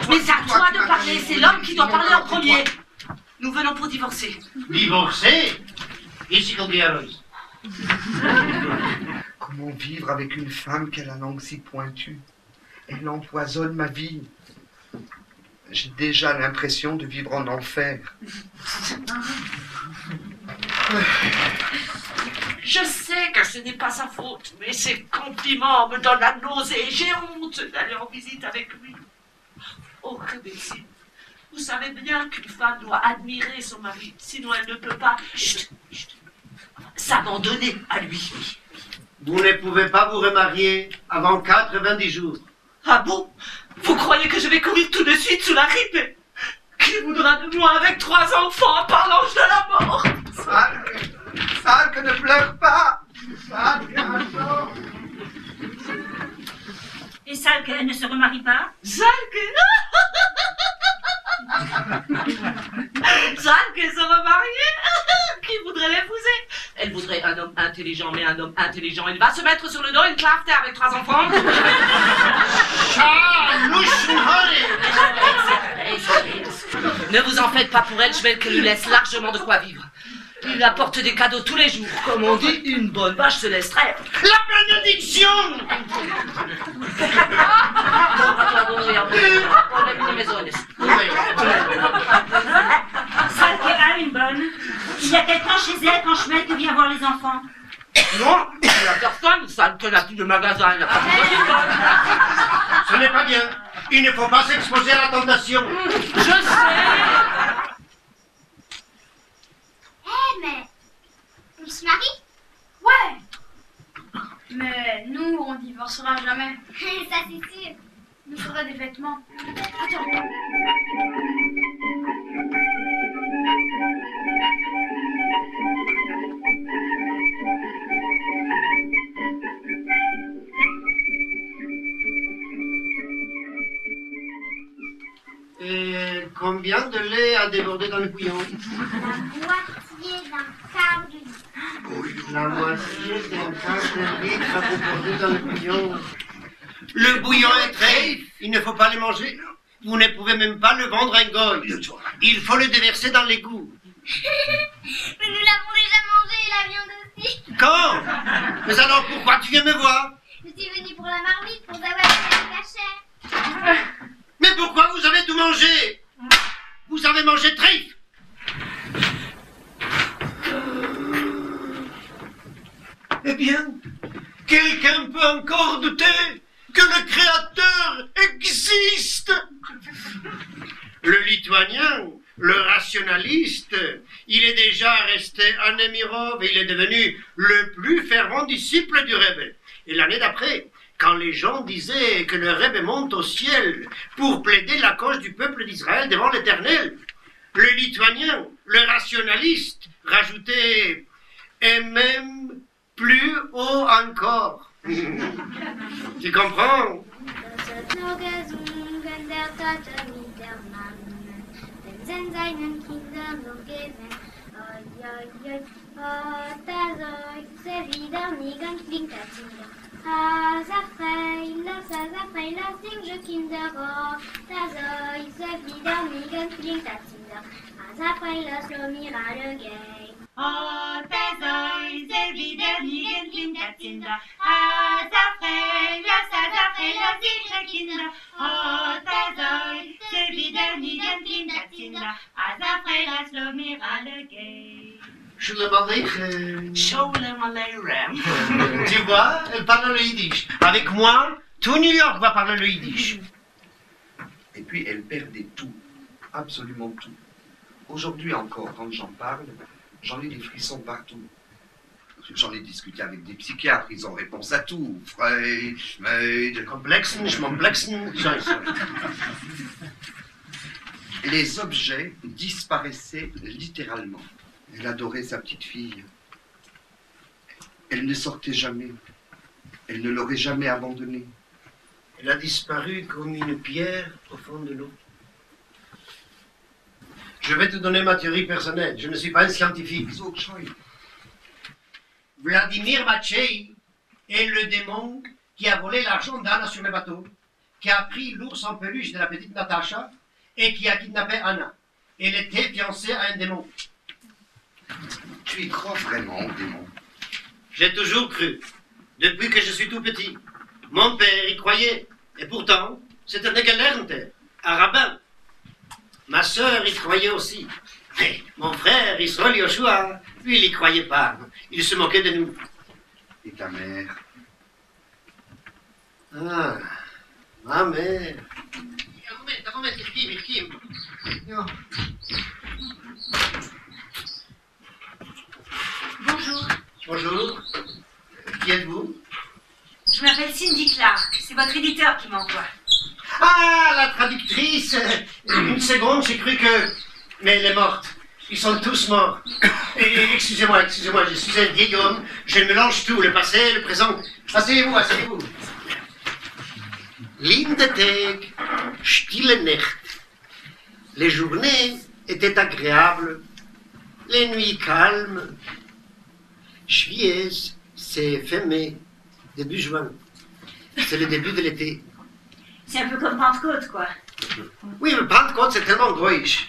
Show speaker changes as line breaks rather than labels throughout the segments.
Mais c'est à toi de parler, c'est l'homme qui doit parler en premier. Nous venons pour divorcer.
Divorcer? Ici qu'on dit Rose.
Comment vivre avec une femme qui a la langue si pointue? Elle empoisonne ma vie. J'ai déjà l'impression de vivre en enfer.
Je sais que ce n'est pas sa faute, mais ses compliments me donnent la nausée. J'ai honte d'aller en visite avec lui. Oh, Rebecca, vous savez bien qu'une femme doit admirer son mari, sinon elle ne peut pas s'abandonner à lui.
Vous ne pouvez pas vous remarier avant 90 jours.
Ah bon? Vous croyez que je vais courir tout de suite sous la ripée? Qui voudra de moi avec 3 enfants par l'ange de la mort?
Salque, ne pleure pas. Salque, attends.
Et Salque, elle ne se remarie pas?
Salque se remarier? Qui voudrait l'épouser? Elle voudrait un homme intelligent, mais un homme intelligent, il va se mettre sur le dos une clarté avec 3 enfants. Ne vous en faites pas pour elle, je vais qu'elle lui laisse largement de quoi vivre. Il apporte des cadeaux tous les jours. Comme on dit, une bonne vache se laisse traire.
La bénédiction!
Salque a une bonne. Il y a quelqu'un chez elle quand Schmelke vient voir les enfants.
Non, il n'y a personne, ça n'a plus de magasin, il n'y a pas de
Ce n'est pas bien. Il ne faut pas s'exposer à la tentation.
Je sais.
Mais on se marie?
Ouais. Mais nous, on divorcera jamais.
Ça c'est sûr.
Nous faudra des vêtements. Attends.
Et combien de lait a débordé dans le bouillon?
La moitié d'un quart de litre.
La moitié d'un quart de litre a débordé dans le bouillon. Le bouillon est très... Il ne faut pas le manger. Vous ne pouvez même pas le vendre à un goy. Il faut le déverser dans l'égout.
Mais nous l'avons déjà mangé et la viande aussi.
Quand? Mais alors pourquoi tu viens me voir?
Je suis venue pour la marmite pour savoir si elle cachait.
Mais pourquoi vous avez tout mangé? Vous avez mangé trifle.
Eh bien, quelqu'un peut encore douter que le Créateur existe?
Le lituanien, le rationaliste, il est déjà resté à Nemirov et il est devenu le plus fervent disciple du Rebbe. Et l'année d'après, quand les gens disaient que le Rebbe monte au ciel pour plaider la cause du peuple d'Israël devant l'Éternel, le lituanien, le rationaliste, rajoutait « et même plus haut encore ». Tu comprends? Tu vois, elle parle le yiddish. Avec moi, tout New York va parler le yiddish.
Et puis elle perdait tout, absolument tout. Aujourd'hui encore, quand j'en parle, j'en ai des frissons partout. J'en ai discuté avec des psychiatres, ils ont réponse à tout. Freud, Schmeid,
Komplexen, Schmomplexen, Scheiße.
Les objets disparaissaient littéralement. Elle adorait sa petite fille. Elle ne sortait jamais. Elle ne l'aurait jamais abandonnée.
Elle a disparu comme une pierre au fond de l'eau. Je vais te donner ma théorie personnelle. Je ne suis pas un scientifique. Vladimir Matvei est le démon qui a volé l'argent d'Anna sur le bateau, qui a pris l'ours en peluche de la petite Natacha et qui a kidnappé Anna. Elle était fiancée à un démon.
Tu y crois vraiment au démon?
J'ai toujours cru, depuis que je suis tout petit. Mon père y croyait, et pourtant, c'était un Gelernte, un rabbin. Ma sœur y croyait aussi. Mais mon frère, Israël Yoshua, lui, il y croyait pas. Il se moquait de nous.
Et ta mère?
Ah, ma mère.
Bonjour,
Bonjour. Qui êtes-vous?
je m'appelle Cindy Clark. C'est votre éditeur qui m'envoie.
Ah, la traductrice. Une seconde, j'ai cru que... Mais elle est morte. Ils sont tous morts. Excusez-moi, je suis un vieil homme. Je mélange tout, le passé, le présent. Asseyez-vous, asseyez-vous. Linde Tag, stille Nacht. Les journées étaient agréables, les nuits calmes. Juillet, c'est fin mai, début juin. C'est le début de l'été.
C'est un peu comme Pentecôte, quoi.
Oui, mais Pentecôte, c'est tellement groïche.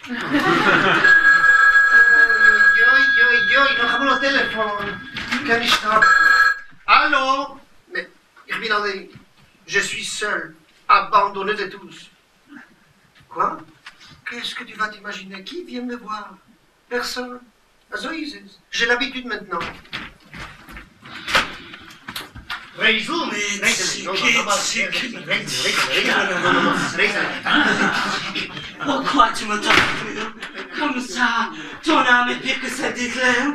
Nog gewoon een telefoon. Kan niet snappen. Allô? Mais, regardez, je suis seul, abandonné de tous. Quoi? Qu'est-ce que tu vas t'imaginer? Qui vient me voir? Personne. J'ai l'habitude maintenant.
Pourquoi tu me tortures comme ça? Ton âme est pire que celle d'Hitler.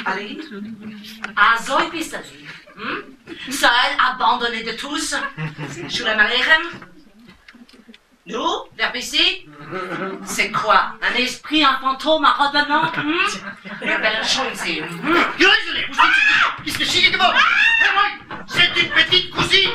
Allez, Azoi Pistati. Seul, abandonné de tous. Shulam Aleichem. Nous, vers ici, c'est quoi? Un esprit, un fantôme, un revenant? Le bel chose.
C'est une petite cousine.